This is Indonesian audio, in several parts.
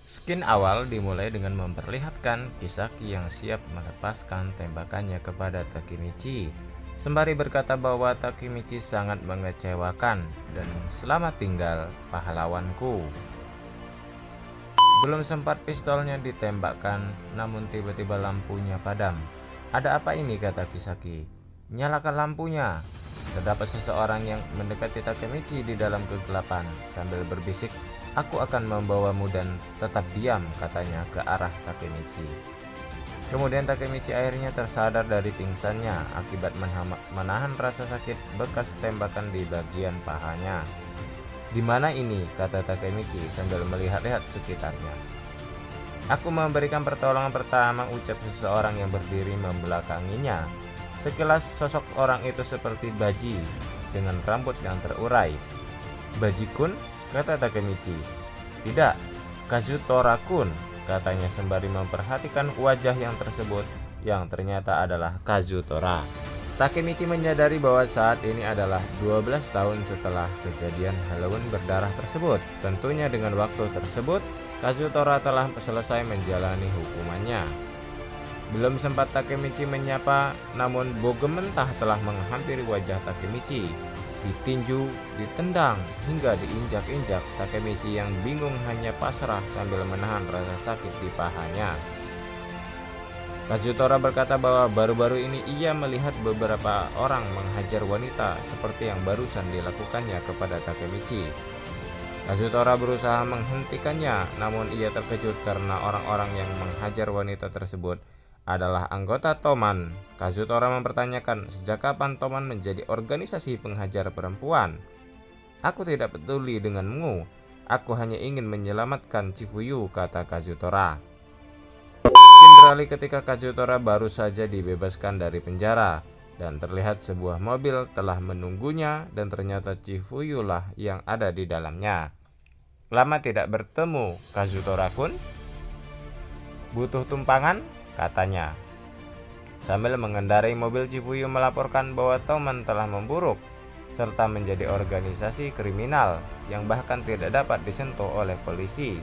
Skin awal dimulai dengan memperlihatkan Kisaki yang siap melepaskan tembakannya kepada Takemichi, sembari berkata bahwa Takemichi sangat mengecewakan dan selamat tinggal pahlawanku. Belum sempat pistolnya ditembakkan, namun tiba-tiba lampunya padam. Ada apa ini, kata Kisaki. Nyalakan lampunya. Terdapat seseorang yang mendekati Takemichi di dalam kegelapan sambil berbisik, aku akan membawamu dan tetap diam, katanya ke arah Takemichi. Kemudian Takemichi akhirnya tersadar dari pingsannya akibat menahan rasa sakit bekas tembakan di bagian pahanya. Di mana ini, kata Takemichi sambil melihat-lihat sekitarnya. Aku memberikan pertolongan pertama, ucap seseorang yang berdiri membelakanginya. Sekilas sosok orang itu seperti Baji dengan rambut yang terurai. Baji-kun, kata Takemichi. Tidak, Kazutora-kun, katanya sembari memperhatikan wajah yang tersebut yang ternyata adalah Kazutora. Takemichi menyadari bahwa saat ini adalah 12 tahun setelah kejadian Halloween berdarah tersebut. Tentunya dengan waktu tersebut, Kazutora telah selesai menjalani hukumannya. Belum sempat Takemichi menyapa, namun bogem mentah telah menghampiri wajah Takemichi. Ditinju, ditendang, hingga diinjak-injak. Takemichi yang bingung hanya pasrah sambil menahan rasa sakit di pahanya. Kazutora berkata bahwa baru-baru ini ia melihat beberapa orang menghajar wanita seperti yang barusan dilakukannya kepada Takemichi. Kazutora berusaha menghentikannya, namun ia terkejut karena orang-orang yang menghajar wanita tersebut adalah anggota Toman. Kazutora mempertanyakan sejak kapan Toman menjadi organisasi penghajar perempuan. Aku tidak peduli denganmu, aku hanya ingin menyelamatkan Chifuyu, kata Kazutora. Skin beralih ketika Kazutora baru saja dibebaskan dari penjara dan terlihat sebuah mobil telah menunggunya dan ternyata Chifuyu lah yang ada di dalamnya. Lama tidak bertemu, Kazutora-kun? Butuh tumpangan? Katanya. Sambil mengendarai mobil, Chifuyu melaporkan bahwa Toman telah memburuk serta menjadi organisasi kriminal yang bahkan tidak dapat disentuh oleh polisi.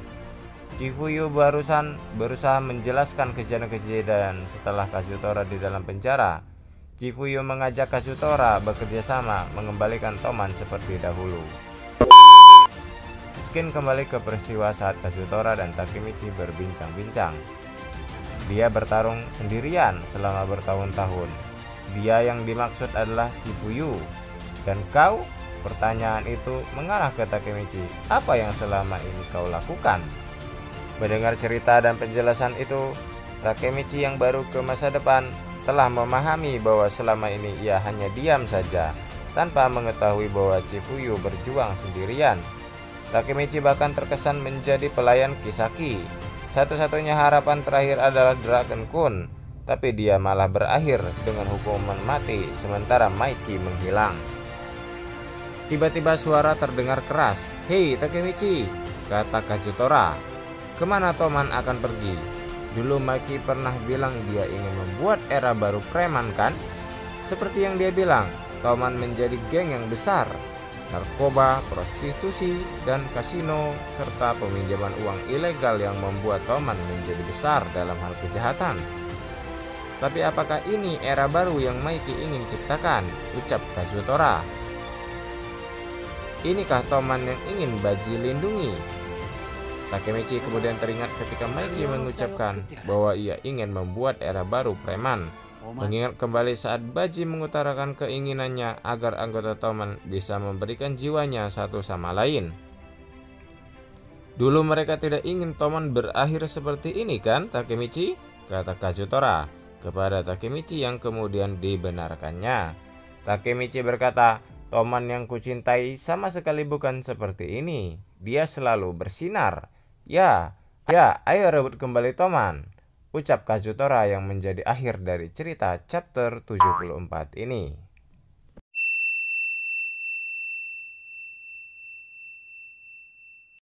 Chifuyu barusan berusaha menjelaskan kejadian-kejadian setelah Kazutora di dalam penjara. Chifuyu mengajak Kazutora bekerja sama mengembalikan Toman seperti dahulu. Skin kembali ke peristiwa saat Kazutora dan Takemichi berbincang-bincang. Dia bertarung sendirian selama bertahun-tahun. Dia yang dimaksud adalah Chifuyu. Dan kau? Pertanyaan itu mengarah ke Takemichi. Apa yang selama ini kau lakukan? Mendengar cerita dan penjelasan itu, Takemichi yang baru ke masa depan telah memahami bahwa selama ini ia hanya diam saja, tanpa mengetahui bahwa Chifuyu berjuang sendirian. Takemichi bahkan terkesan menjadi pelayan Kisaki. Satu-satunya harapan terakhir adalah Dragon-kun, tapi dia malah berakhir dengan hukuman mati sementara Maiki menghilang. Tiba-tiba suara terdengar keras. "Hei Takemichi," kata Kazutora. "Kemana Toman akan pergi? Dulu Maiki pernah bilang dia ingin membuat era baru preman, kan? Seperti yang dia bilang, Toman menjadi geng yang besar. Narkoba, prostitusi, dan kasino, serta peminjaman uang ilegal yang membuat Toman menjadi besar dalam hal kejahatan. Tapi apakah ini era baru yang Maiki ingin ciptakan?" ucap Kazutora. "Inikah Toman yang ingin Baji lindungi?" Takemichi kemudian teringat ketika Maiki mengucapkan bahwa ia ingin membuat era baru preman. Mengingat kembali saat Baji mengutarakan keinginannya agar anggota Toman bisa memberikan jiwanya satu sama lain. "Dulu mereka tidak ingin Toman berakhir seperti ini, kan Takemichi?" kata Kazutora kepada Takemichi yang kemudian dibenarkannya. Takemichi berkata, "Toman yang kucintai sama sekali bukan seperti ini. Dia selalu bersinar. Ya, ayo rebut kembali Toman," ucap Kazutora yang menjadi akhir dari cerita chapter 74 ini.